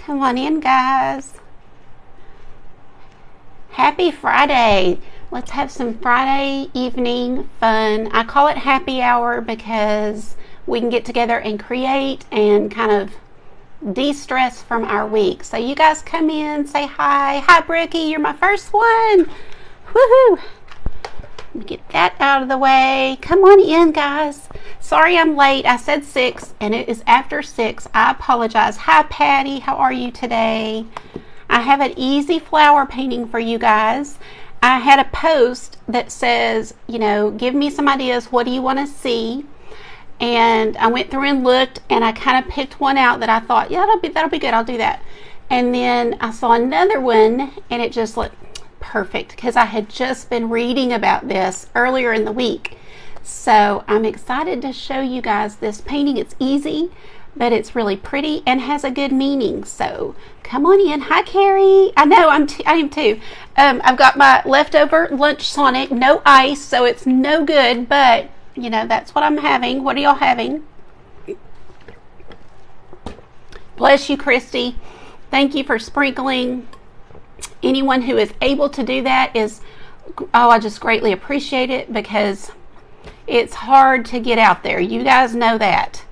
Come on in, guys. Happy Friday. Let's have some Friday evening fun. I call it happy hour because we can get together and create and kind of de-stress from our week. So you guys come in, say hi. Hi, Brookie. You're my first one. Woohoo. Get that out of the way. Come on in, guys. Sorry I'm late. I said 6 and it is after 6. I apologize. Hi, Patty. How are you today? I have an easy flower painting for you guys. I had a post that says, you know, give me some ideas. What do you want to see? And I went through and looked, and I kind of picked one out that I thought, yeah, that'll be good. I'll do that. And then I saw another one, and it just looked perfect because I had just been reading about this earlier in the week. So I'm excited to show you guys this painting. It's easy, but it's really pretty and has a good meaning. So come on in. Hi, Carrie. I know I am too. I've got my leftover lunch Sonic, no ice, so it's no good, but you know, that's what I'm having. What are y'all having? Bless you, Christy. Thank you for sprinkling. Anyone who is able to do that is, oh, I just greatly appreciate it because it's hard to get out there. You guys know that.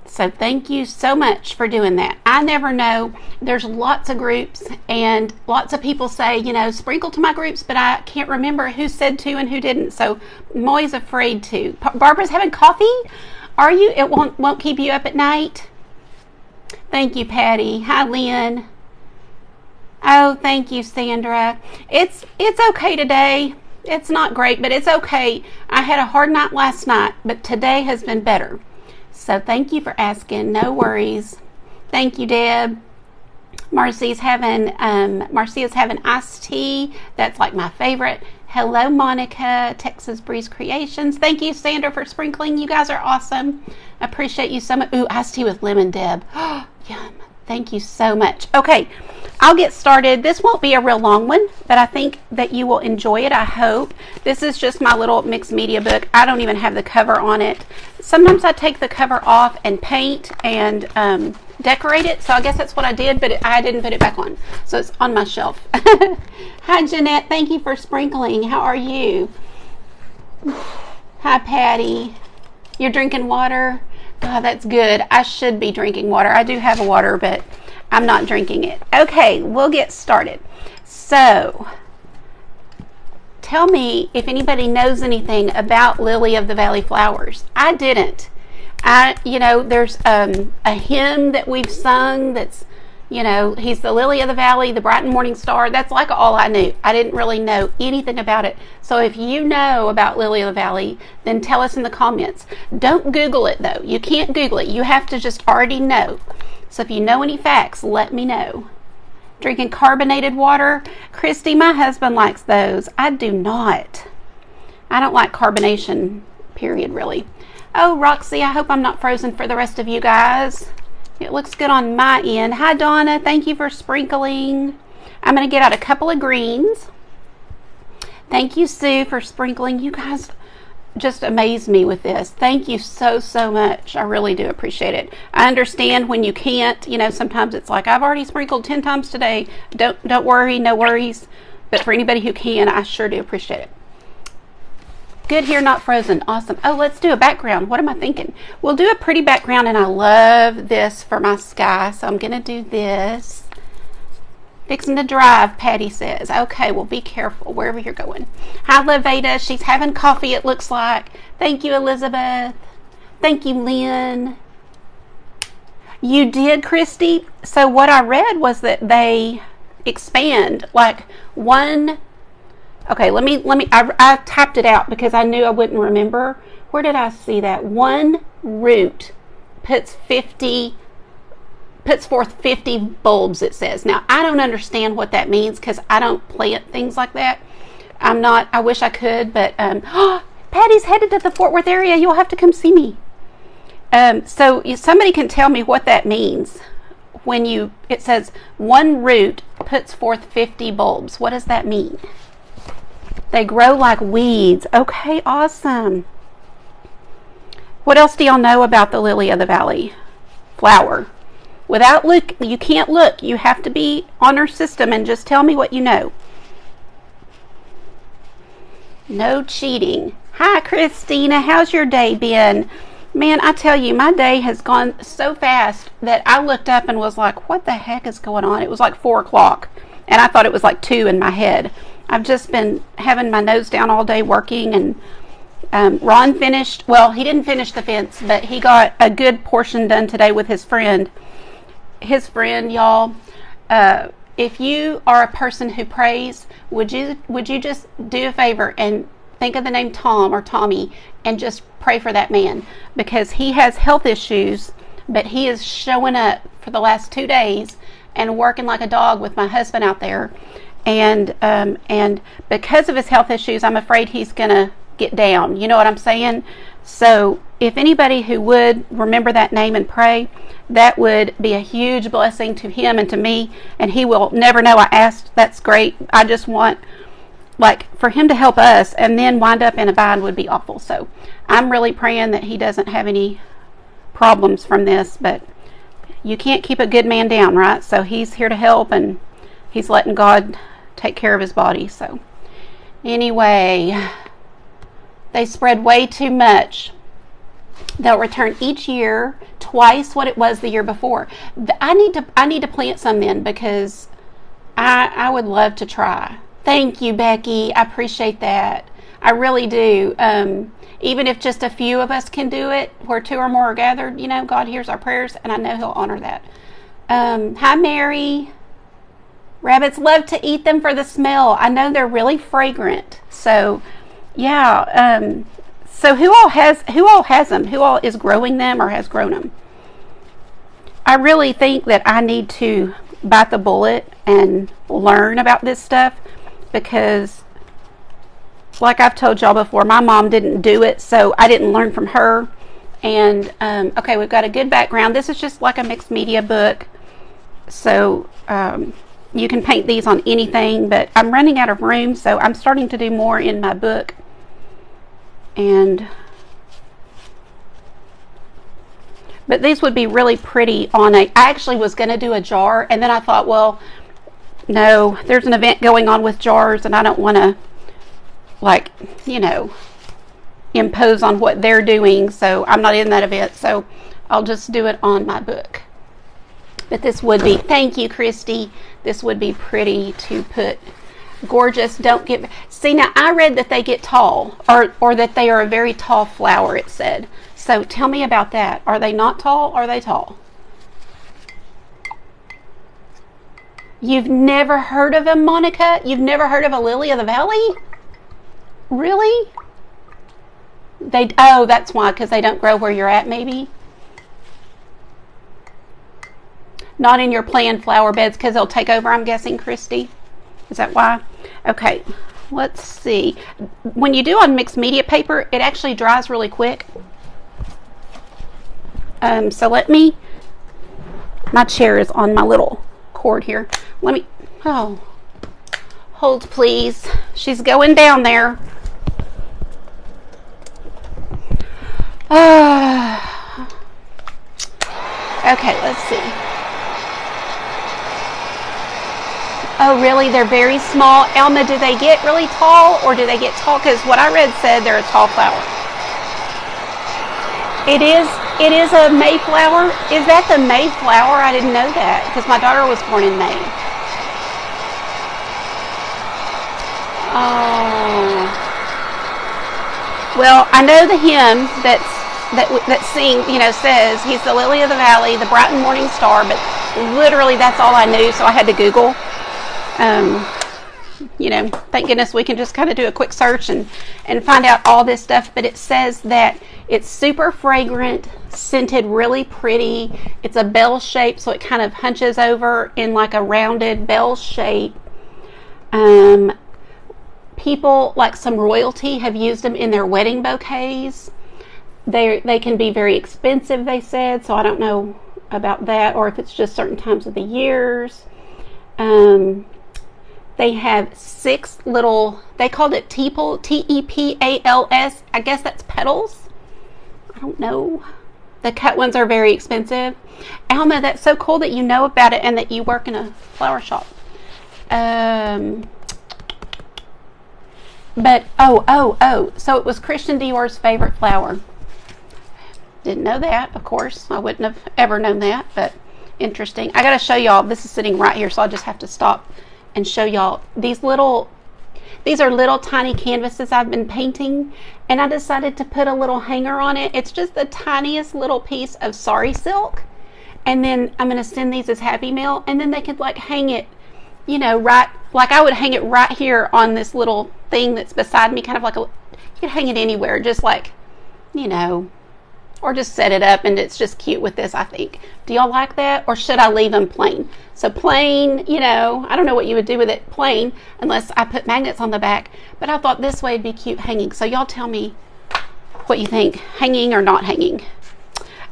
So thank you so much for doing that. I never know. There's lots of groups and lots of people say, you know, sprinkle to my groups, but I can't remember who said to and who didn't. So I'm always afraid to. Barbara's having coffee? Are you? It won't keep you up at night? Thank you, Patty. Hi, Lynn. Oh, thank you, Sandra. It's okay today. It's not great, but it's okay. I had a hard night last night, but today has been better. So thank you for asking. No worries. Thank you, Deb. Marcia's having iced tea. That's like my favorite. Hello, Monica. Texas Breeze Creations. Thank you, Sandra, for sprinkling. You guys are awesome. Appreciate you so much. Ooh, iced tea with lemon, Deb. Yum. Thank you so much. Okay, I'll get started. This won't be a real long one, but I think that you will enjoy it, I hope. This is just my little mixed media book. I don't even have the cover on it. Sometimes I take the cover off and paint and decorate it, so I guess that's what I did, but I didn't put it back on, so it's on my shelf. Hi, Jeanette. Thank you for sprinkling. How are you? Hi, Patty. You're drinking water? God, that's good. I should be drinking water. I do have a water, but I'm not drinking it. Okay, we'll get started. So, tell me if anybody knows anything about Lily of the Valley flowers. I didn't. You know, there's a hymn that we've sung that's, you know, he's the lily of the valley, the bright and morning star. That's like all I knew. I didn't really know anything about it. So if you know about Lily of the Valley, then tell us in the comments. Don't Google it, though. You can't Google it. You have to just already know. So if you know any facts, let me know. Drinking carbonated water. Christy, my husband likes those. I do not. I don't like carbonation, period, really. Oh, Roxy, I hope I'm not frozen for the rest of you guys. It looks good on my end. Hi, Donna. Thank you for sprinkling. I'm going to get out a couple of greens. Thank you, Sue, for sprinkling. You guys just amaze me with this. Thank you so, so much. I really do appreciate it. I understand when you can't. You know, sometimes it's like, I've already sprinkled 10 times today. Don't worry. No worries. But for anybody who can, I sure do appreciate it. Good here, not frozen. Awesome. Oh, let's do a background. What am I thinking? We'll do a pretty background, and I love this for my sky, so I'm going to do this. Fixing to drive, Patty says. Okay, well, be careful wherever you're going. Hi, Levada. She's having coffee, it looks like. Thank you, Elizabeth. Thank you, Lynn. You did, Christy? So what I read was that they expand, like one... Okay, let me. I typed it out because I knew I wouldn't remember. Where did I see that? One root puts forth 50 bulbs, it says. Now, I don't understand what that means because I don't plant things like that. I wish I could, but Patty's headed to the Fort Worth area. You'll have to come see me. So somebody can tell me what that means when it says one root puts forth 50 bulbs. What does that mean? They grow like weeds. Okay, awesome. What else do y'all know about the lily of the valley flower? Without look, you can't look. You have to be on her system and just tell me what you know. No cheating. Hi, Christina. How's your day been? Man, I tell you, my day has gone so fast that I looked up and was like, what the heck is going on? It was like 4 o'clock, and I thought it was like 2 in my head. I've just been having my nose down all day working, and Ron finished, well, he didn't finish the fence, but he got a good portion done today with his friend. His friend, y'all, if you are a person who prays, would you just do a favor and think of the name Tom or Tommy and just pray for that man, because he has health issues, but he is showing up for the last 2 days and working like a dog with my husband out there, and because of his health issues, I'm afraid he's gonna get down. You know what I'm saying? So if anybody who would remember that name and pray, that would be a huge blessing to him and to me, and he will never know I asked. That's great. I just want, like, for him to help us and then wind up in a bind would be awful. So I'm really praying that he doesn't have any problems from this, but you can't keep a good man down, right? So he's here to help, and he's letting God take care of his body. So anyway, they spread way too much. They'll return each year twice what it was the year before. I need to plant some then, because I would love to try. Thank you, Becky. I appreciate that. I really do. Even if just a few of us can do it, where 2 or more are gathered, you know, God hears our prayers, and I know He'll honor that. Hi, Mary. Rabbits love to eat them for the smell. I know they're really fragrant. So, yeah. So who all has them? Who all is growing them or has grown them? I really think that I need to bite the bullet and learn about this stuff, because like I've told y'all before, my mom didn't do it, so I didn't learn from her. And okay, we've got a good background. This is just like a mixed media book, so you can paint these on anything, but I'm running out of room, so I'm starting to do more in my book. But these would be really pretty on I actually was going to do a jar, and then I thought, well, no, there's an event going on with jars, and I don't want to, like, you know, impose on what they're doing, so I'm not in that event, so I'll just do it on my book. But this would be, thank you, Christy, this would be pretty to put. Gorgeous. Don't get, see, now I read that they get tall, or that they are a very tall flower, it said. So tell me about that. Are they not tall, or are they tall? You've never heard of them, Monica? You've never heard of a lily of the valley? Really? Oh, that's why, because they don't grow where you're at, maybe? Not in your planned flower beds, because they'll take over, I'm guessing, Christy? Is that why? Okay, let's see. When you do on mixed media paper, it actually dries really quick. So let me, my chair is on my little cord here. Let me, oh, hold please. She's going down there. Okay, let's see. Oh, really? They're very small. Elma, do they get really tall, or do they get tall? Because what I read said they're a tall flower. It is a Mayflower. Is that the Mayflower? I didn't know that, because my daughter was born in May. Oh. Well, I know the hymn that sing, you know, says he's the lily of the valley, the bright and morning star, but literally that's all I knew, so I had to Google. You know, thank goodness we can just kind of do a quick search and find out all this stuff. But it says that it's super fragrant, scented, really pretty. It's a bell shape, so it kind of hunches over in like a rounded bell shape. People, like some royalty, have used them in their wedding bouquets. They can be very expensive, they said, so I don't know about that, or if it's just certain times of the years. They have 6 little, they called it tepals, T-E-P-A-L-S. I guess that's petals. I don't know. The cut ones are very expensive. Alma, that's so cool that you know about it and that you work in a flower shop. But, so it was Christian Dior's favorite flower. Didn't know that, of course. I wouldn't have ever known that, but interesting. I gotta show y'all, this is sitting right here, so I'll just have to stop and show y'all. These are little tiny canvases I've been painting, and I decided to put a little hanger on it. It's just the tiniest little piece of sari silk, and then I'm gonna send these as Happy Mail, and then they could like hang it, you know, right, like I would hang it right here on this little thing that's beside me, kind of like you could hang it anywhere, just like, you know, or just set it up, and it's just cute with this, I think. Do y'all like that? Or should I leave them plain? So plain, you know, I don't know what you would do with it plain unless I put magnets on the back, but I thought this way would be cute hanging. So y'all tell me what you think, hanging or not hanging.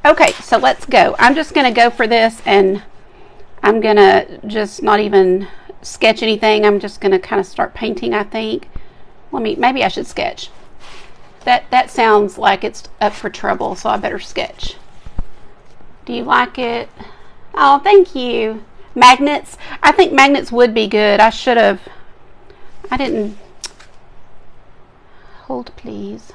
Okay, so let's go. I'm just going to go for this, and I'm going to just not even sketch anything. I'm just going to kind of start painting, I think. Maybe I should sketch. That sounds like it's up for trouble, so I better sketch. Do you like it? Oh, thank you. Magnets. I think magnets would be good. I didn't. Hold, please.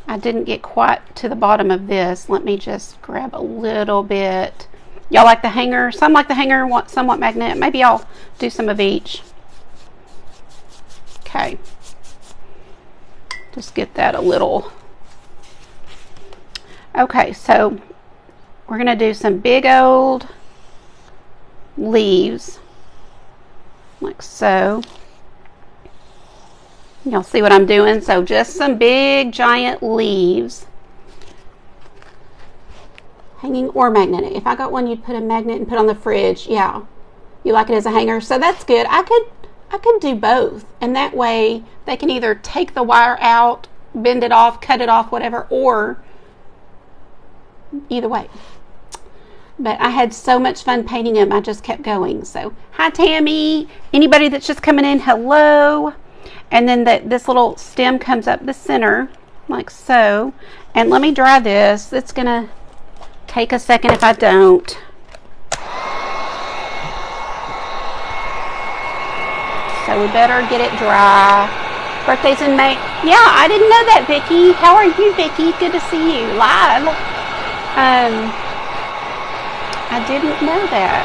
I didn't get quite to the bottom of this. Let me just grab a little bit. Y'all like the hanger? Some like the hanger, some want magnet. Maybe I'll do some of each. Okay. Just get that a little. Okay, so we're going to do some big old leaves, like so. Y'all see what I'm doing? So just some big giant leaves. Hanging or magnetic. If I got one, you'd put a magnet and put on the fridge. Yeah. You like it as a hanger? So that's good. I could do both, and that way they can either take the wire out, bend it off, cut it off, whatever, or either way. But I had so much fun painting them, I just kept going. So hi Tammy, anybody that's just coming in, hello. And then this little stem comes up the center like so, and let me dry this. It's gonna take a second if I don't. So we better get it dry. Birthday's in May. Yeah, I didn't know that, Vicki. How are you, Vicki? Good to see you live. I didn't know that.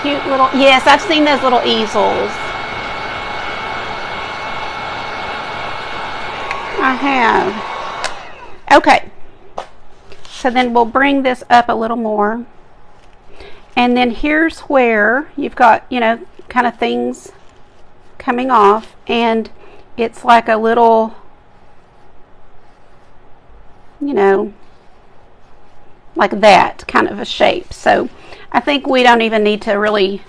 Cute little, yes, I've seen those little easels. I have. Okay. So then we'll bring this up a little more. And then here's where you've got, you know, kind of things coming off, and it's like a little, you know, like that kind of a shape. So I think we don't even need to really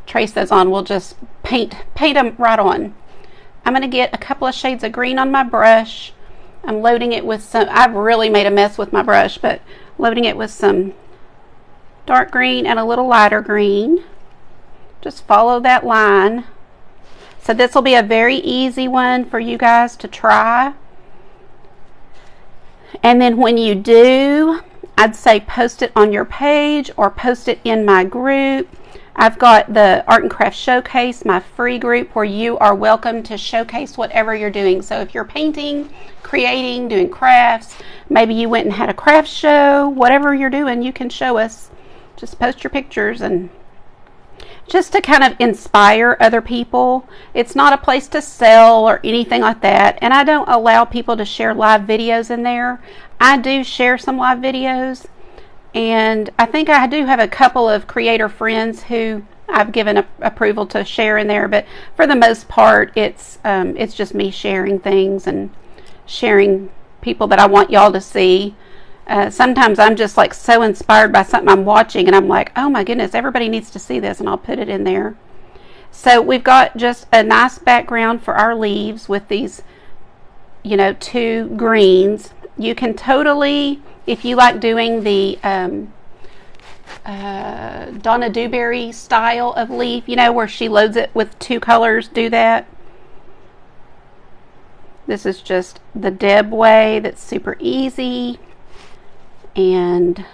trace those on. We'll just paint them right on. I'm going to get a couple of shades of green on my brush. I'm loading it with some, I've really made a mess with my brush, but loading it with some dark green and a little lighter green. Just follow that line. So this will be a very easy one for you guys to try. And then when you do, I'd say post it on your page or post it in my group. I've got the Art and Craft Showcase, my free group, where you are welcome to showcase whatever you're doing. So if you're painting, creating, doing crafts, maybe you went and had a craft show, whatever you're doing, you can show us. Just post your pictures, and just to kind of inspire other people. It's not a place to sell or anything like that, and I don't allow people to share live videos in there. I do share some live videos, and I think I do have a couple of creator friends who I've given approval to share in there, but for the most part it's just me sharing things and sharing people that I want y'all to see. Sometimes I'm just like so inspired by something I'm watching, and I'm like, oh my goodness, everybody needs to see this, and I'll put it in there. So we've got just a nice background for our leaves with these, you know, two greens. You can totally, if you like doing the Donna Dewberry style of leaf, you know, where she loads it with two colors, do that. This is just the Deb way, that's super easy. and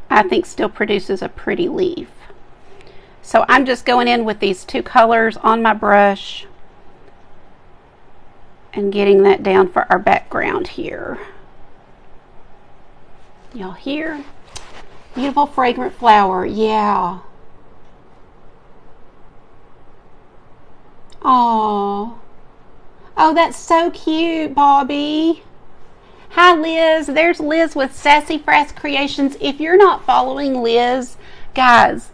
I think still produces a pretty leaf. So I'm just going in with these two colors on my brush and getting that down for our background here. Y'all hear? Beautiful fragrant flower, yeah. Oh, oh, that's so cute, Bobby. Hi, Liz. There's Liz with Sassy Frass Creations. If you're not following Liz, guys,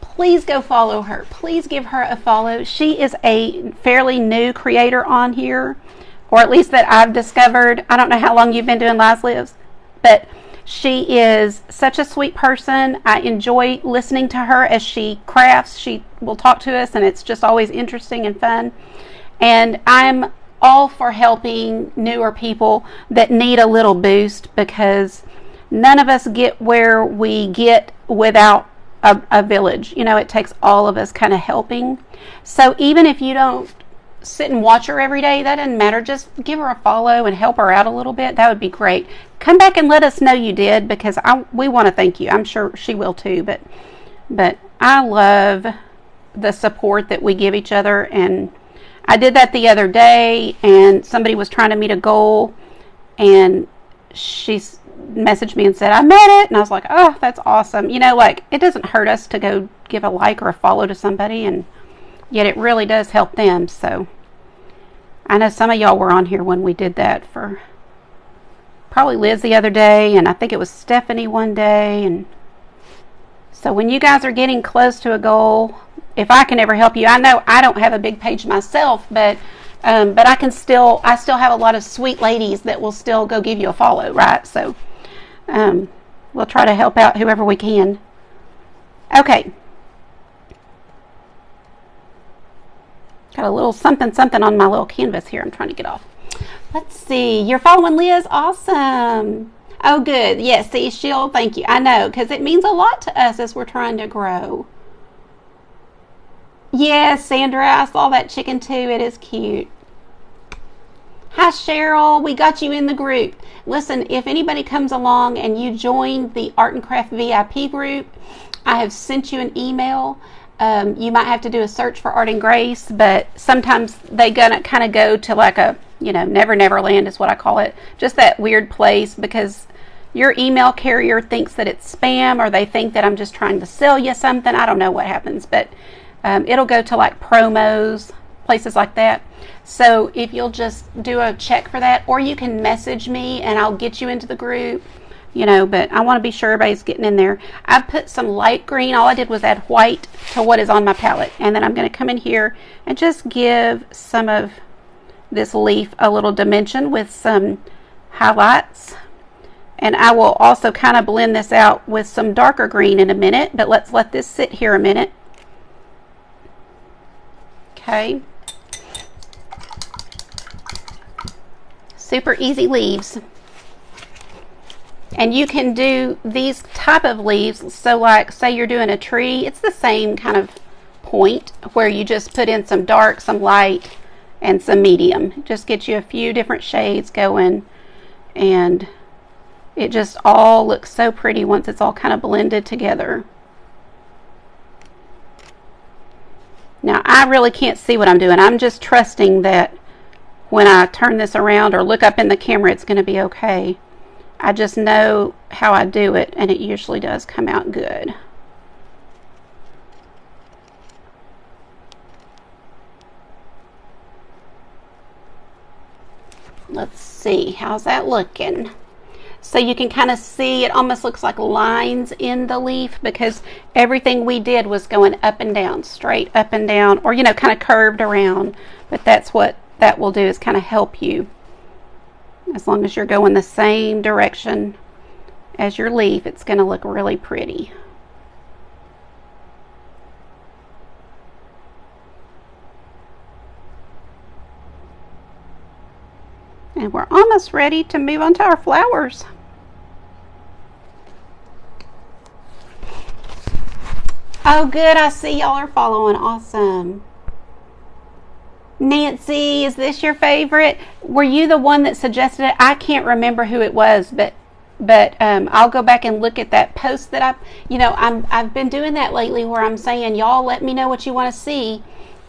please go follow her. Please give her a follow. She is a fairly new creator on here, or at least that I've discovered. I don't know how long you've been doing lives, Liz, but she is such a sweet person. I enjoy listening to her as she crafts. She will talk to us, and it's just always interesting and fun. And I'm all for helping newer people that need a little boost, because none of us get where we get without a village. You know, it takes all of us kind of helping. So even if you don't sit and watch her every day, that doesn't matter. Just give her a follow and help her out a little bit. That would be great. Come back and let us know you did, because we want to thank you. I'm sure she will too, but I love the support that we give each other. And I did that the other day, and somebody was trying to meet a goal, and she messaged me and said, I met it. And I was like, oh, that's awesome. You know, like, it doesn't hurt us to go give a like or a follow to somebody, and yet it really does help them. So I know some of y'all were on here when we did that, for probably Liz the other day, and I think it was Stephanie one day. And so when you guys are getting close to a goal, if I can ever help you, I know I don't have a big page myself, but I still have a lot of sweet ladies that will still go give you a follow, right? So we'll try to help out whoever we can. Okay. Got a little something something on my little canvas here I'm trying to get off. Let's see. You're following Liz? Awesome. Oh, good. Yes, see, she'll thank you. I know, because it means a lot to us as we're trying to grow. Yes, Sandra, I saw that chicken too. It is cute. Hi, Cheryl. We got you in the group. Listen, if anybody comes along and you join the Art and Craft VIP group, I have sent you an email. You might have to do a search for Art and Grace, but sometimes they gonna kind of go to like a, you know, Never Land is what I call it. Just that weird place, because your email carrier thinks that it's spam, or they think that I'm just trying to sell you something. I don't know what happens, but it'll go to like promos, places like that. So if you'll just do a check for that, or you can message me and I'll get you into the group, you know, but I want to be sure everybody's getting in there. I put some light green. All I did was add white to what is on my palette. And then I'm going to come in here and just give some of this leaf a little dimension with some highlights. And I will also kind of blend this out with some darker green in a minute, but let's let this sit here a minute. Okay. Super easy leaves. And you can do these type of leaves. So like, say you're doing a tree, it's the same kind of point where you just put in some dark, some light, and some medium. Just get you a few different shades going, and it just all looks so pretty once it's all kind of blended together. Now, I really can't see what I'm doing. I'm just trusting that when I turn this around or look up in the camera, it's going to be okay. I just know how I do it, and it usually does come out good. Let's see, how's that looking? So you can kind of see it almost looks like lines in the leaf, because everything we did was going up and down, straight up and down, or, you know, kind of curved around. But that's what that will do, is kind of help you. As long as you're going the same direction as your leaf, it's going to look really pretty. And we're almost ready to move on to our flowers. Oh, good. I see y'all are following. Awesome. Nancy, is this your favorite? Were you the one that suggested it? I can't remember who it was, but But I'll go back and look at that post that I've been doing that lately, where I'm saying, y'all let me know what you want to see,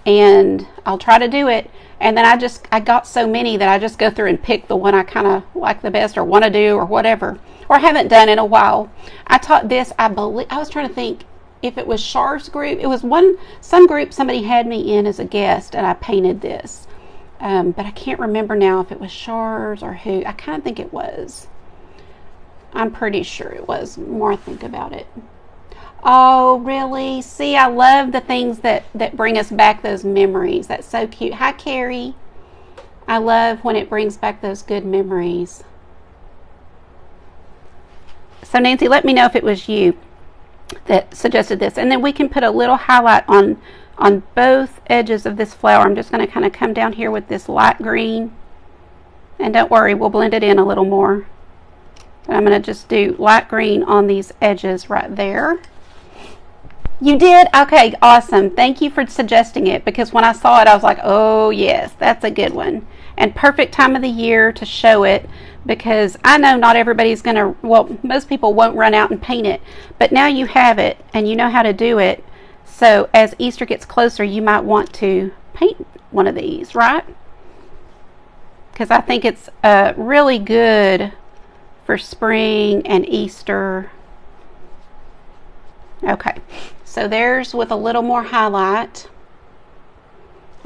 and I'll try to do it. And then I got so many that I just go through and pick the one I kind of like the best or want to do or whatever, or haven't done in a while. I taught this, I was trying to think if it was Char's group. It was some group somebody had me in as a guest, and I painted this. But I can't remember now if it was Char's or who. I kind of think it was. I'm pretty sure it was, the more I think about it. Oh, really? See, I love the things that bring us back those memories. That's so cute. Hi, Carrie. I love when it brings back those good memories. So, Nancy, let me know if it was you that suggested this. And then we can put a little highlight on both edges of this flower. I'm just going to kind of come down here with this light green. And don't worry, we'll blend it in a little more. But I'm going to just do light green on these edges right there. You did? Okay, awesome. Thank you for suggesting it, because when I saw it, I was like, oh, yes, that's a good one. And perfect time of the year to show it, because I know not everybody's going to, well, most people won't run out and paint it. But now you have it, and you know how to do it. So as Easter gets closer, you might want to paint one of these, right? Because I think it's really good for spring and Easter. Okay, so there's with a little more highlight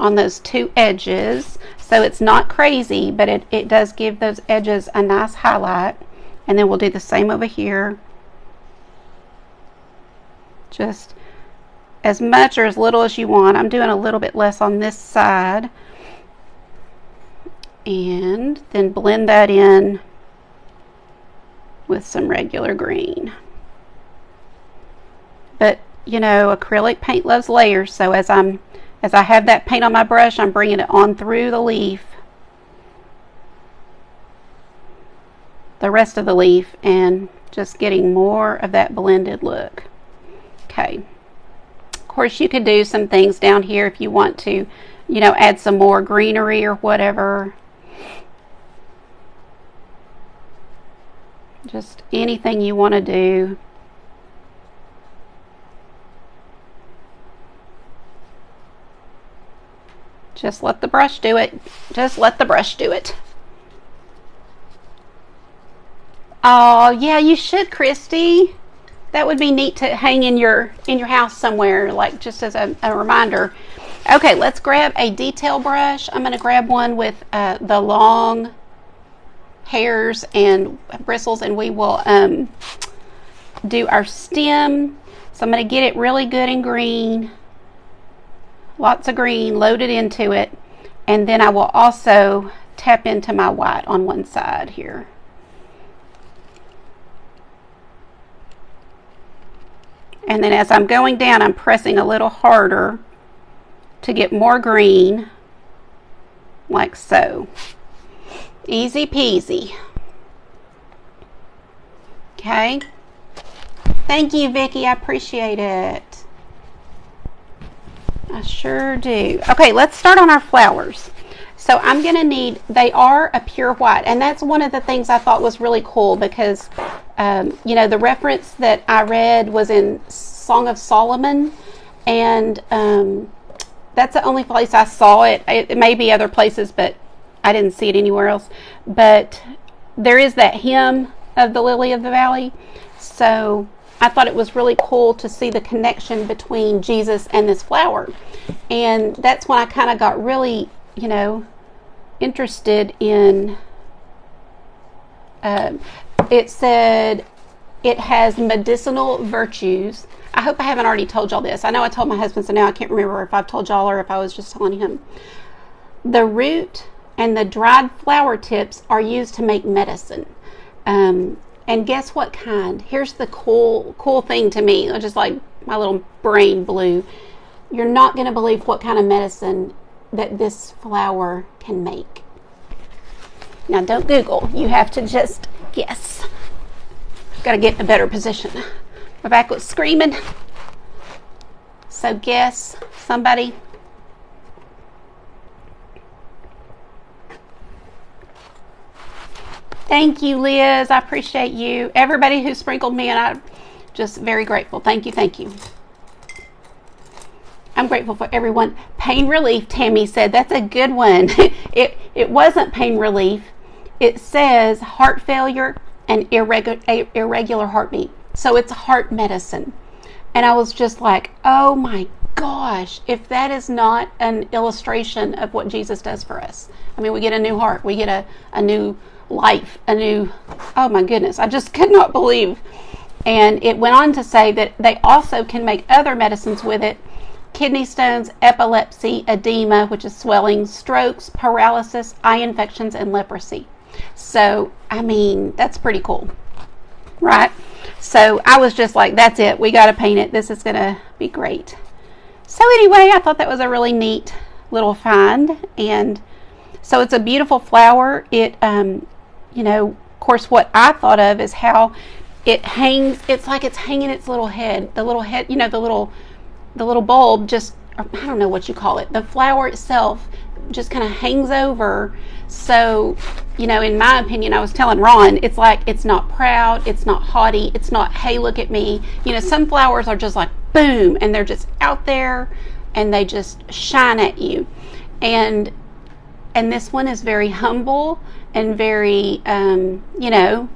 on those two edges. So it's not crazy, but it does give those edges a nice highlight. And then we'll do the same over here. Just as much or as little as you want. I'm doing a little bit less on this side. And then blend that in with some regular green. But you know, acrylic paint loves layers, so as I have that paint on my brush, I'm bringing it on through the leaf, the rest of the leaf, and just getting more of that blended look. Okay, of course you could do some things down here if you want to, you know, add some more greenery or whatever. Just anything you want to do. Just let the brush do it. Just let the brush do it. Oh, yeah, you should, Christy. That would be neat to hang in your house somewhere, like just as a reminder. Okay, let's grab a detail brush. I'm going to grab one with the long hairs and bristles, and we will do our stem. So I'm going to get it really good and green, lots of green loaded into it, and then I will also tap into my white on one side here. And then as I'm going down, I'm pressing a little harder to get more green, like so. Easy peasy. Okay. Thank you, Vicki. I appreciate it. I sure do. Okay, let's start on our flowers. So I'm going to need, they are a pure white, and that's one of the things I thought was really cool, because you know, the reference that I read was in Song of Solomon, and that's the only place I saw it. It may be other places, but I didn't see it anywhere else. But there is that hymn of the Lily of the Valley. So I thought it was really cool to see the connection between Jesus and this flower. And that's when I kind of got really, you know, interested in, it said it has medicinal virtues. I hope I haven't already told y'all this. I know I told my husband, so now I can't remember if I've told y'all or if I was just telling him. The root and the dried flower tips are used to make medicine. And guess what kind? Here's the cool thing to me. Just like my little brain blew. You're not going to believe what kind of medicine that this flower can make. Now, don't Google. You have to just guess. Got to get in a better position. My back was screaming. So guess, somebody. Thank you, Liz. I appreciate you. Everybody who sprinkled me, and I'm just very grateful. Thank you, thank you. I'm grateful for everyone. Pain relief, Tammy said. That's a good one. It wasn't pain relief. It says heart failure and irregular heartbeat. So it's heart medicine. And I was just like, oh my gosh, if that is not an illustration of what Jesus does for us. I mean, we get a new heart. We get a new life, oh my goodness, I just could not believe. And it went on to say that they also can make other medicines with it: kidney stones, epilepsy, edema, which is swelling, strokes, paralysis, eye infections, and leprosy. So, I mean, that's pretty cool, right? So I was just like, that's it. We got to paint it. This is going to be great. So anyway, I thought that was a really neat little find. And so it's a beautiful flower. It, you know, of course, what I thought of is how it hangs. It's like it's hanging its little head. The little head, you know, the little bulb just, I don't know what you call it. The flower itself just kind of hangs over. So, you know, in my opinion, I was telling Ron, it's like, it's not proud, it's not haughty, it's not, hey, look at me. You know, some flowers are just like, boom, and they're just out there and they just shine at you. And this one is very humble and very, you know,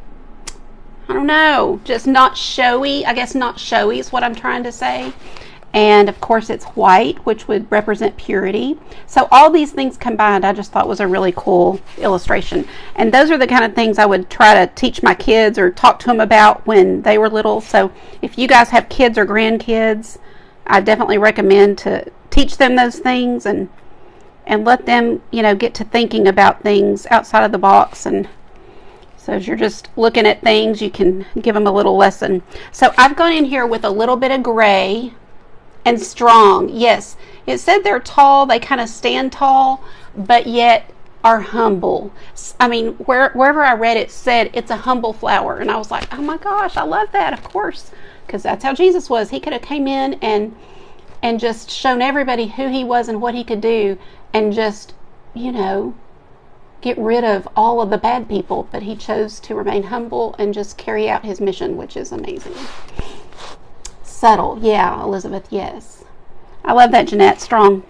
I don't know, just not showy. I guess not showy is what I'm trying to say. And of course it's white, which would represent purity. So all these things combined, I just thought was a really cool illustration. And those are the kind of things I would try to teach my kids or talk to them about when they were little. So if you guys have kids or grandkids, I definitely recommend to teach them those things and let them, you know, get to thinking about things outside of the box. And so as you're just looking at things, you can give them a little lesson. So I've gone in here with a little bit of gray and strong. Yes, it said they're tall, they kind of stand tall, but yet are humble. I mean, wherever I read it said it's a humble flower, and I was like, oh my gosh, I love that, of course, because that's how Jesus was. He could have came in and just shown everybody who he was and what he could do, and just, you know, get rid of all of the bad people, but he chose to remain humble and just carry out his mission, which is amazing. Subtle, yeah, Elizabeth, yes. I love that, Jeanette, strong.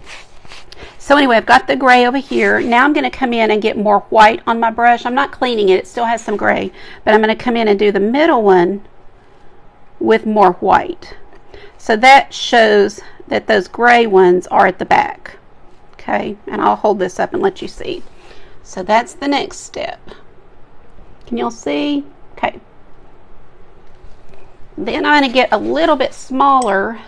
So anyway, I've got the gray over here. Now I'm going to come in and get more white on my brush. I'm not cleaning it. It still has some gray, but I'm going to come in and do the middle one with more white. So that shows that those gray ones are at the back. Okay, and I'll hold this up and let you see. So that's the next step. Can y'all see? Okay. Then I'm going to get a little bit smaller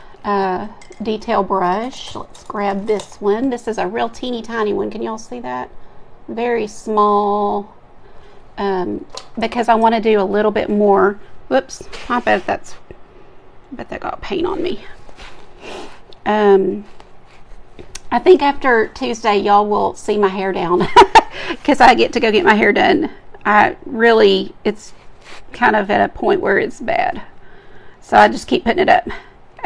detail brush. Let's grab this one. This is a real teeny tiny one. Can y'all see that? Very small, because I want to do a little bit more. Whoops, I bet that got paint on me. I think after Tuesday y'all will see my hair down because I get to go get my hair done. It's kind of at a point where it's bad. So I just keep putting it up.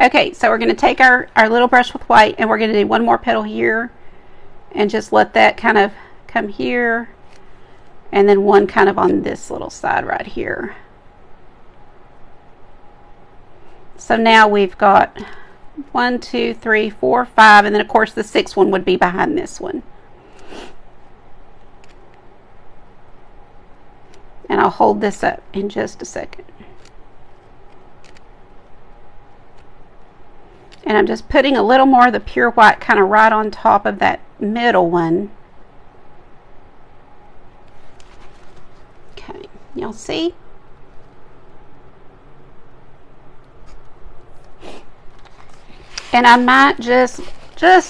Okay, so we're going to take our little brush with white, and we're going to do one more petal here and just let that kind of come here, and then one kind of on this little side right here. So now we've got 1, 2, 3, 4, 5, and then of course the 6th one would be behind this one. And I'll hold this up in just a second. And I'm just putting a little more of the pure white kind of right on top of that middle one. Okay, y'all see? And I might just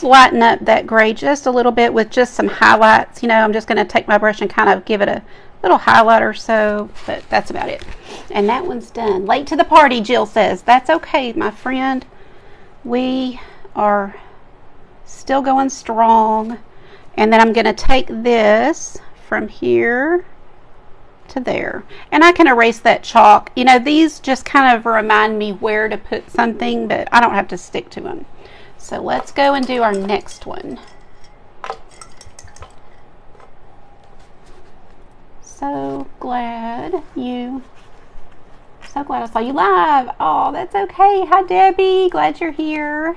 lighten up that gray just a little bit with just some highlights. You know, I'm just going to take my brush and kind of give it a little highlight or so, but that's about it. And that one's done. Late to the party, Jill says. That's okay, my friend. We are still going strong. And then I'm going to take this from here to there. And I can erase that chalk. You know, these just kind of remind me where to put something, but I don't have to stick to them. So let's go and do our next one. so glad I saw you live. Oh, that's okay. Hi, Debbie. Glad you're here.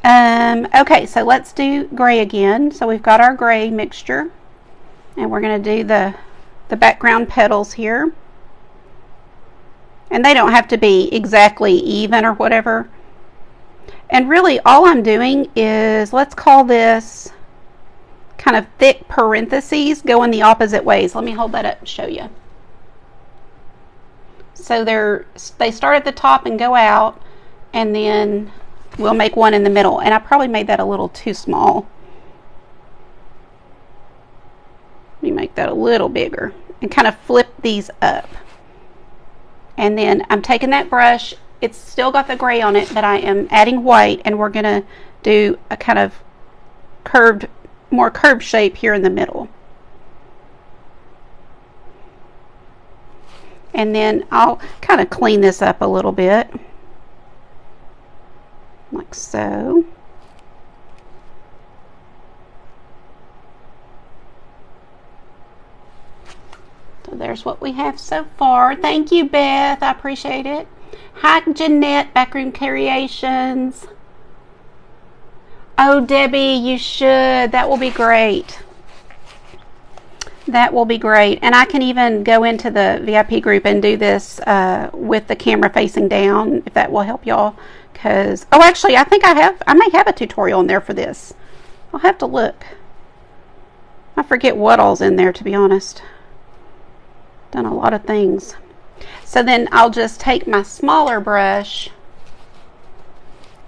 Okay, so let's do gray again. So we've got our gray mixture, and we're going to do the background petals here. And they don't have to be exactly even or whatever. And really all I'm doing is, let's call this kind of thick parentheses going the opposite ways. Let me hold that up and show you. So they start at the top and go out, and then we'll make one in the middle. And I probably made that a little too small. Let me make that a little bigger and kind of flip these up. And then I'm taking that brush. It's still got the gray on it, but I am adding white, and we're going to do a kind of more curved shape here in the middle. And then I'll kind of clean this up a little bit, like so. So there's what we have so far. Thank you, Beth. I appreciate it. Hi, Jeanette, Backroom Creations. Oh, Debbie, you should. That will be great. That will be great. And I can even go into the VIP group and do this with the camera facing down, if that will help y'all. Because, oh, actually, I think I may have a tutorial in there for this. I'll have to look. I forget what all's in there, to be honest. Done a lot of things. So then I'll just take my smaller brush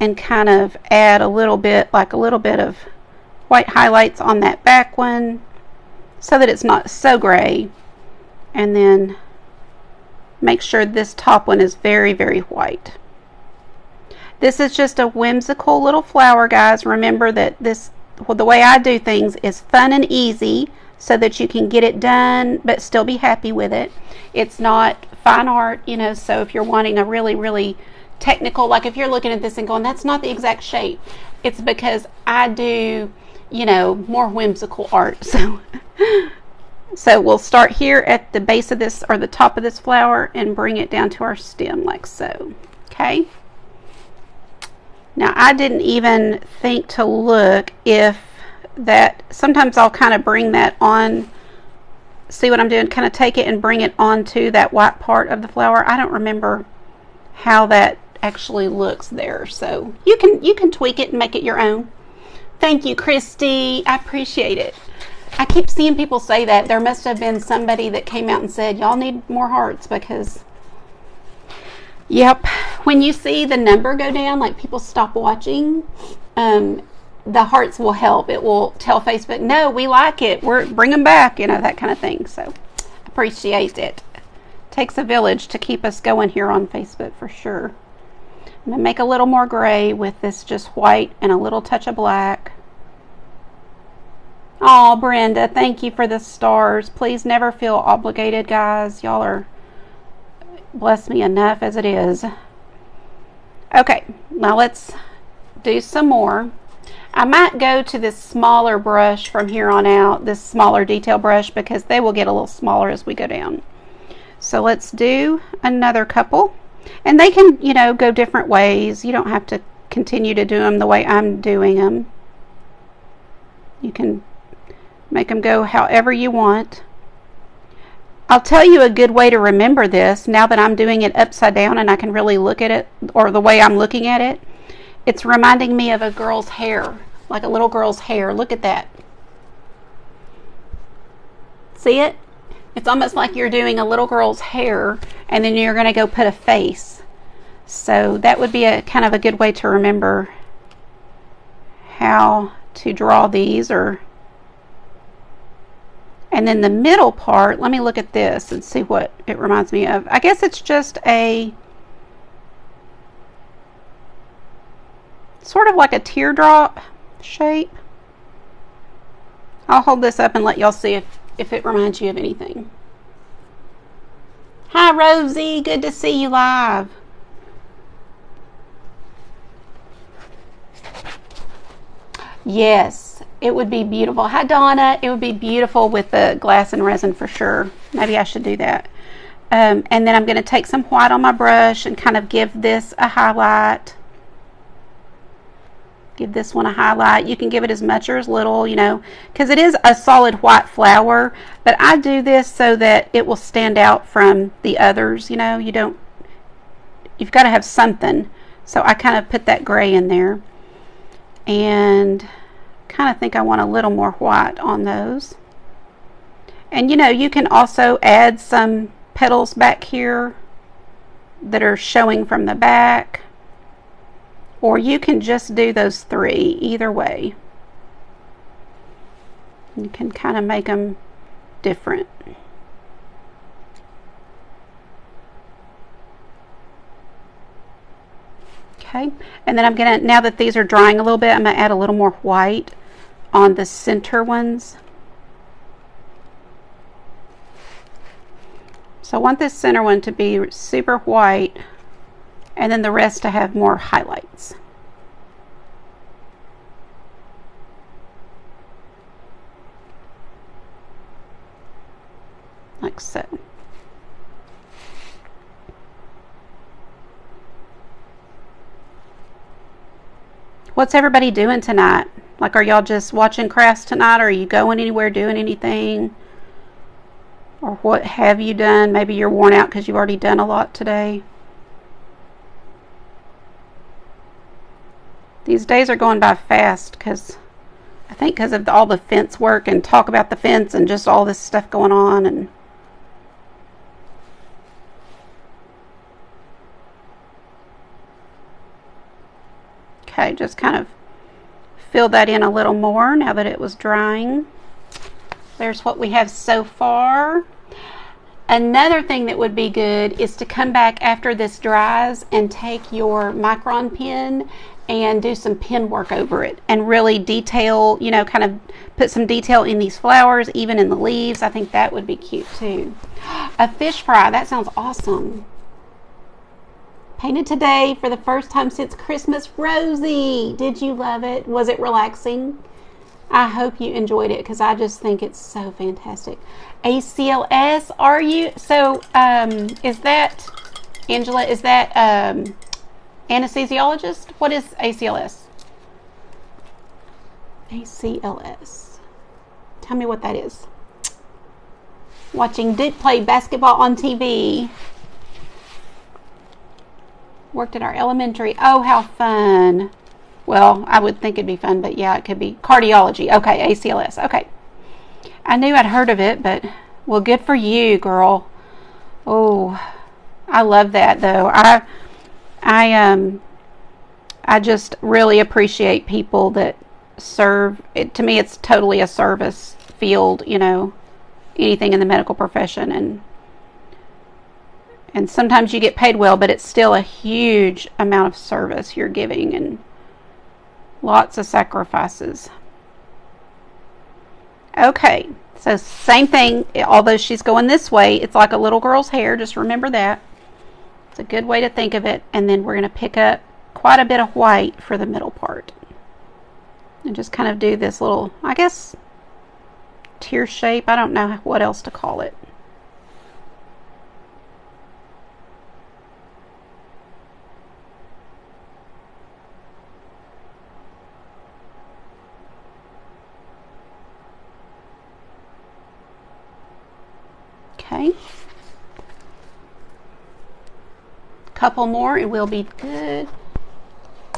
and kind of add a little bit of white highlights on that back one so that it's not so gray, and then make sure this top one is very, very white. This is just a whimsical little flower, guys. Remember that the way I do things is fun and easy so that you can get it done but still be happy with it. It's not fine art, you know, so if you're wanting a really, really technical, like if you're looking at this and going, that's not the exact shape, it's because I do, you know, more whimsical art. So we'll start here at the base of this, or the top of this flower, and bring it down to our stem like so. Okay. Now I didn't even think to look if that, sometimes I'll kind of bring that on. See what I'm doing? Kind of take it and bring it onto that white part of the flower. I don't remember how that actually looks there, so you can tweak it and make it your own. Thank you, Christy. I appreciate it. I keep seeing people say that. There must have been somebody that came out and said, y'all need more hearts, because yep, when you see the number go down, like people stop watching, the hearts will help. It will tell Facebook, no, we like it, bring them back, you know, that kind of thing. So appreciate it. Takes a village to keep us going here on Facebook for sure. I'm gonna make a little more gray with this just white and a little touch of black. Oh, Brenda, thank you for the stars. Please never feel obligated, guys. Y'all are bless me enough as it is. Okay, now let's do some more. I might go to this smaller brush from here on out, this smaller detail brush, because they will get a little smaller as we go down. So let's do another couple. And they can, you know, go different ways. You don't have to continue to do them the way I'm doing them. You can make them go however you want. I'll tell you a good way to remember this now that I'm doing it upside down and I can really look at it, or the way I'm looking at it. It's reminding me of a girl's hair, like a little girl's hair. Look at that. See it? It's almost like you're doing a little girl's hair, and then you're going to go put a face. So that would be a kind of a good way to remember how to draw these. And then the middle part, let me look at this and see what it reminds me of. I guess it's just a sort of like a teardrop shape. I'll hold this up and let y'all see if it reminds you of anything. Hi, Rosie. Good to see you live. Yes. It would be beautiful. Hi, Donna. It would be beautiful with the glass and resin for sure. Maybe I should do that. And then I'm going to take some white on my brush and kind of give this a highlight. Give this one a highlight. You can give it as much or as little, you know, because it is a solid white flower. But I do this so that it will stand out from the others, you know. You've got to have something. So I kind of put that gray in there. And kind of think I want a little more white on those. And you know, you can also add some petals back here that are showing from the back, or you can just do those three. Either way, you can kind of make them different. Okay, and then I'm gonna, now that these are drying a little bit, I'm gonna add a little more white on the center ones. So I want this center one to be super white, and then the rest to have more highlights. Like so. What's everybody doing tonight? Like, are y'all just watching crafts tonight, or are you going anywhere, doing anything? Or what have you done? Maybe you're worn out because you've already done a lot today. These days are going by fast because I think because of all the fence work and talk about the fence and just all this stuff going on. And okay, just kind of fill that in a little more now that it was drying. There's what we have so far. Another thing that would be good is to come back after this dries and take your micron pen and do some pen work over it and really detail, you know, kind of put some detail in these flowers, even in the leaves. I think that would be cute too. A fish fry, that sounds awesome. Painted today for the first time since Christmas. Rosie, did you love it? Was it relaxing? I hope you enjoyed it because I just think it's so fantastic. ACLS, are you? So, is that, Angela, is that anesthesiologist? What is ACLS? ACLS. Tell me what that is. Watching Duke play basketball on TV. Worked at our elementary. Oh, how fun. Well, I would think it'd be fun, but yeah, it could be cardiology. Okay, ACLS. Okay. I knew I'd heard of it, but well, good for you, girl. Oh, I love that though. I just really appreciate people that serve. It, to me, it's totally a service field, you know, anything in the medical profession, and sometimes you get paid well, but it's still a huge amount of service you're giving and lots of sacrifices. Okay, so same thing, although she's going this way, it's like a little girl's hair, just remember that. It's a good way to think of it. And then we're going to pick up quite a bit of white for the middle part. And just kind of do this little, I guess, tear shape. I don't know what else to call it. Okay. Couple more and we'll be good.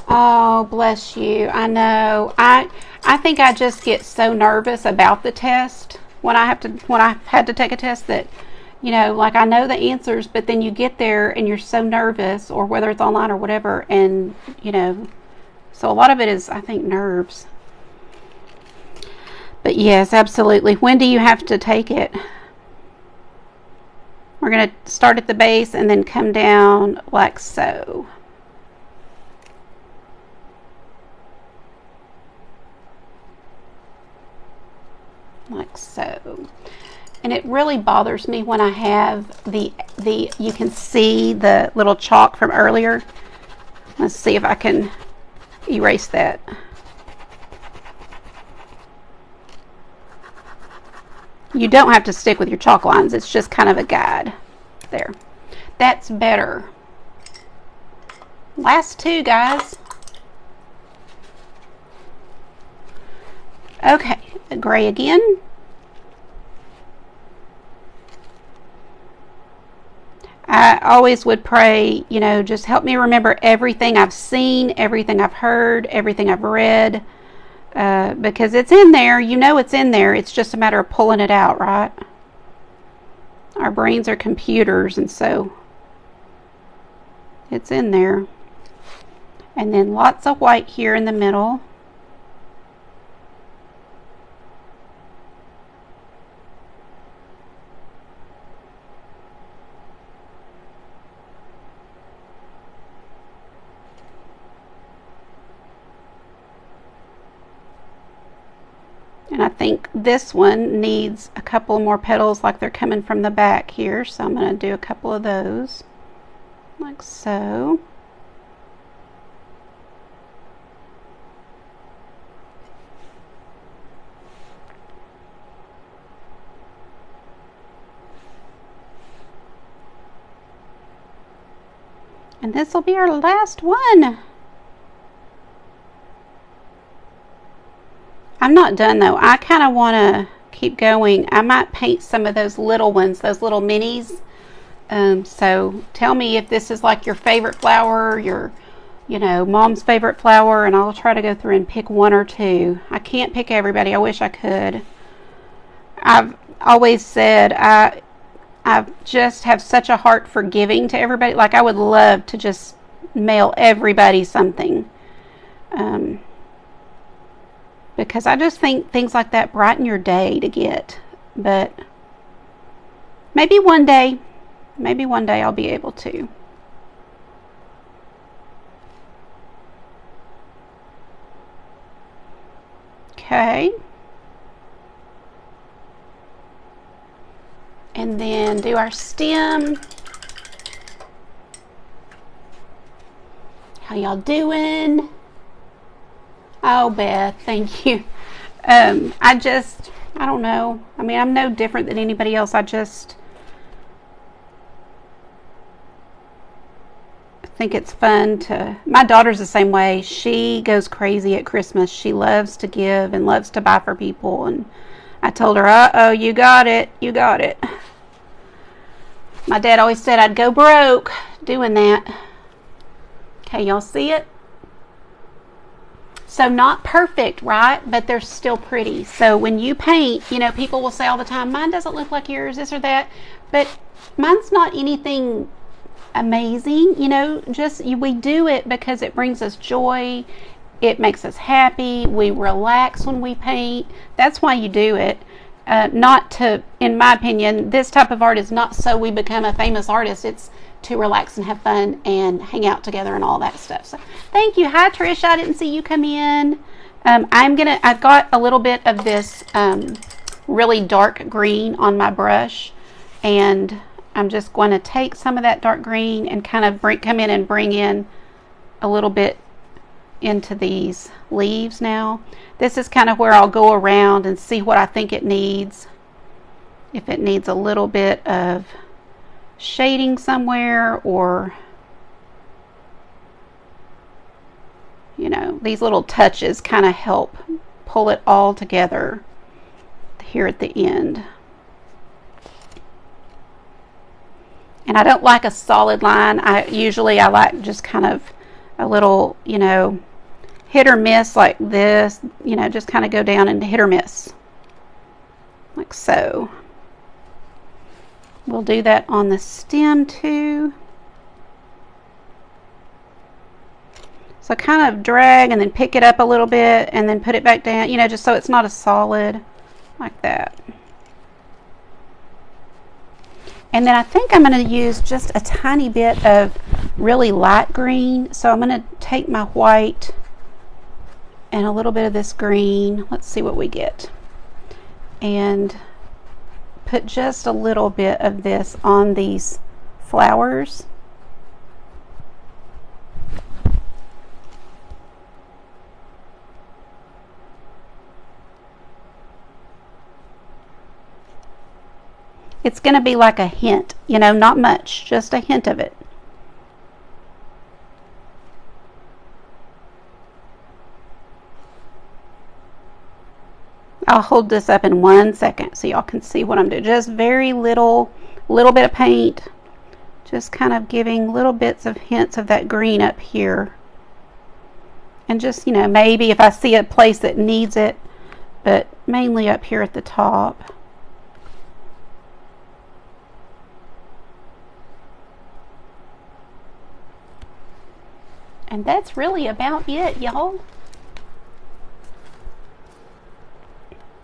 Oh, bless you. I know. I think I just get so nervous about the test when I had to take a test that, you know, like I know the answers, but then you get there and you're so nervous, or whether it's online or whatever, and you know, so a lot of it is, I think, nerves. But yes, absolutely. When do you have to take it? We're going to start at the base and then come down like so. Like so. And it really bothers me when I have the you can see the little chalk from earlier. Let's see if I can erase that. You don't have to stick with your chalk lines. It's just kind of a guide. There. That's better. Last two, guys. Okay, gray again. I always would pray, you know, just help me remember everything I've seen, everything I've heard, everything I've read, because it's in there. You know it's in there. It's just a matter of pulling it out, right? Our brains are computers, and so it's in there. And then lots of white here in the middle. And I think this one needs a couple more petals like they're coming from the back here. So I'm going to do a couple of those, like so. And this will be our last one. I'm not done though. I kind of want to keep going. I might paint some of those little ones, those little minis. So tell me if this is like your favorite flower, your, you know, mom's favorite flower, and I'll try to go through and pick one or two. I can't pick everybody. I wish I could. I've always said I just have such a heart for giving to everybody. Like I would love to just mail everybody something. Because I just think things like that brighten your day to get. But maybe one day I'll be able to. Okay. And then do our stem. How y'all doing? Oh, Beth, thank you. I don't know. I mean, I'm no different than anybody else. I just think it's fun to... My daughter's the same way. She goes crazy at Christmas. She loves to give and loves to buy for people. And I told her, uh-oh, you got it. You got it. My dad always said I'd go broke doing that. Okay, y'all see it? So not perfect, right? But they're still pretty. So when you paint, you know, people will say all the time, mine doesn't look like yours, this or that. But mine's not anything amazing, you know, just we do it because it brings us joy. It makes us happy. We relax when we paint. That's why you do it. Not to, in my opinion, this type of art is not so we become a famous artist. It's to relax and have fun and hang out together and all that stuff. So thank you. Hi Trish, I didn't see you come in. I've got a little bit of this really dark green on my brush, and I'm just going to take some of that dark green and kind of come in and bring in a little bit into these leaves now. This is kind of where I'll go around and see what I think it needs. If it needs a little bit of shading somewhere, or you know, these little touches kind of help pull it all together here at the end. And I don't like a solid line. I like just kind of a little, you know, hit or miss like this, you know, just kind of go down into hit or miss like so. We'll do that on the stem too. So kind of drag and then pick it up a little bit and then put it back down, you know, just so it's not a solid like that. And then I think I'm going to use just a tiny bit of really light green. So I'm going to take my white and a little bit of this green. Let's see what we get. And put just a little bit of this on these flowers. It's going to be like a hint, you know, not much, just a hint of it. I'll hold this up in 1 second so y'all can see what I'm doing. Just very little bit of paint. Just kind of giving little bits of hints of that green up here. And just, you know, maybe if I see a place that needs it, but mainly up here at the top. And that's really about it, y'all.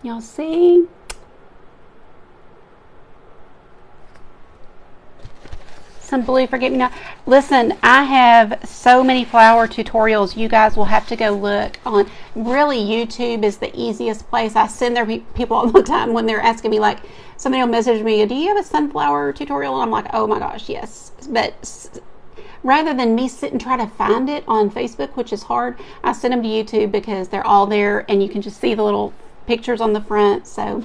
Y'all see? Some blue forget-me-not. Listen, I have so many flower tutorials. You guys will have to go look on. Really, YouTube is the easiest place. I send their people all the time when they're asking me, like, somebody will message me, do you have a sunflower tutorial? And I'm like, oh my gosh, yes. But rather than me sit and try to find it on Facebook, which is hard, I send them to YouTube because they're all there and you can just see the little pictures on the front. So,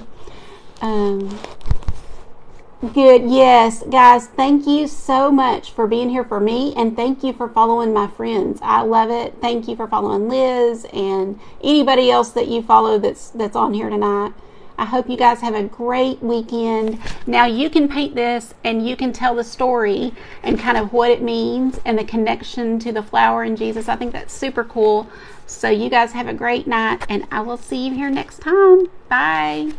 good. Yes, guys, thank you so much for being here for me, and thank you for following my friends. I love it. Thank you for following Liz and anybody else that you follow that's on here tonight. I hope you guys have a great weekend. Now you can paint this and you can tell the story and kind of what it means and the connection to the flower and Jesus. I think that's super cool. So you guys have a great night, and I will see you here next time. Bye.